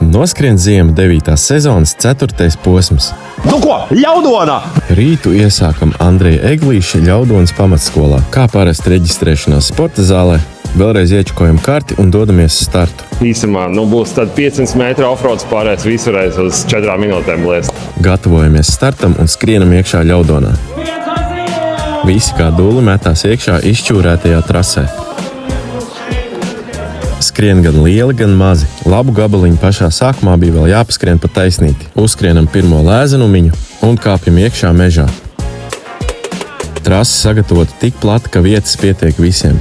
Noskrien ziema 9. sezonas 4. posms. Nu ko, Ļaudonā! Rītu iesākam Andreja Eglīša Ļaudonas pamatskolā. Kā parasti reģistrēšanās sporta zālē, vēlreiz iečukojam karti un dodamies uz startu. Īsumā būs 500 metru offroads pārējais visurreiz uz 4 minūtēm liest. Gatavojamies startam un skrienam iekšā Ļaudonā. Visi kā dūli metās iekšā izšķūrētajā trasē. Skrien gan lieli, gan mazi. Labu gabaliņu pašā sākumā bija vēl jāpaskrien pa taisnīti. Uzskrienam pirmo lēzenumiņu un kāpjam iekšā mežā. Trasa sagatavota tik plata, ka vietas pietiek visiem.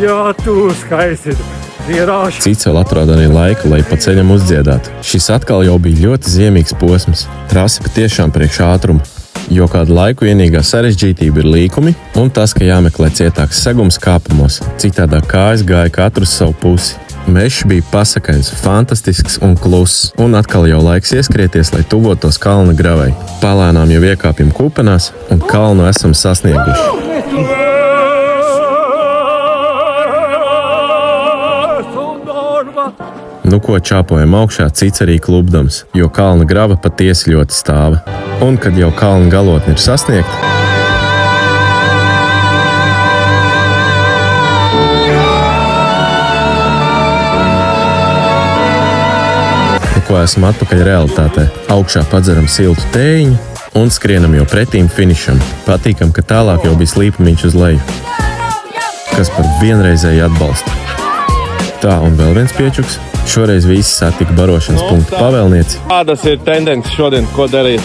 Jā, tu skaisti. Ierāši. Cits vēl atrod arī laiku, lai pa ceļam uzdziedātu. Šis atkal jau bija ļoti ziemīgs posms. Trasa patiešām priekš ātrumu, jo kādu laiku vienīgā sarežģītība ir līkumi un tas, ka jāmeklē cietāks segums kāpumos. Citādā kājas gāja katru savu pusi. Mežs bija pasakains, fantastisks un kluss. Un atkal jau laiks ieskrieties, lai tuvotos kalna gravei. Palēnām jau iekāpjam kupenās un kalnu esam sasnieguši. Nu ko, čāpojam augšā, cits arī klubdams, jo kalna grava patiesi ļoti stāva. Un, kad jau kalna galotne ir sasniegta, nu ko, esam atpakaļ realitātē. Augšā padzeram siltu tējiņu un skrienam jau pretīm finišam. Patīkam, ka tālāk jau bija slīpumiņš uz leju, kas par vienreizēju atbalstu. Tā, un vēl viens piečuks. Šoreiz visi satika barošanas punktu pavēlnieci. Kādas ir tendences šodien, ko darīt?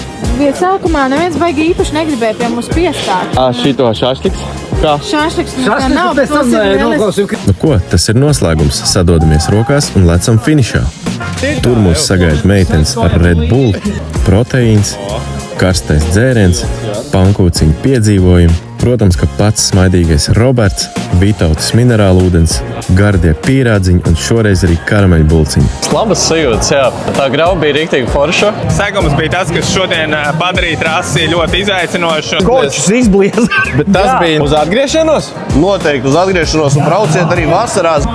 Sākumā neviens baigi īpaši negribēja pie mums piestāt. Šito šašliks? Kā? Šāšliks nav, bet tas ir lielisks. Nu ko, tas ir noslēgums. Sadodamies rokās un lecam finišā. Tur mūs sagaida meitenes ar Red Bull, proteīns, karstais dzēriens, pankūciņu piedzīvojumi. Protams, ka pats smaidīgais Roberts, Vitautas minerālūdens, gardie pīrādziņi un šoreiz arī karameļbulciņi. Labas sajūtas, jā. Tā grava bija riktīgi forša. Segums bija tas, kas šodien padarīja trasi ļoti izaicinošu. Kočus izblieza. Bet tas bija uz atgriešanos? Noteikti uz atgriešanos un brauciet arī vasarās.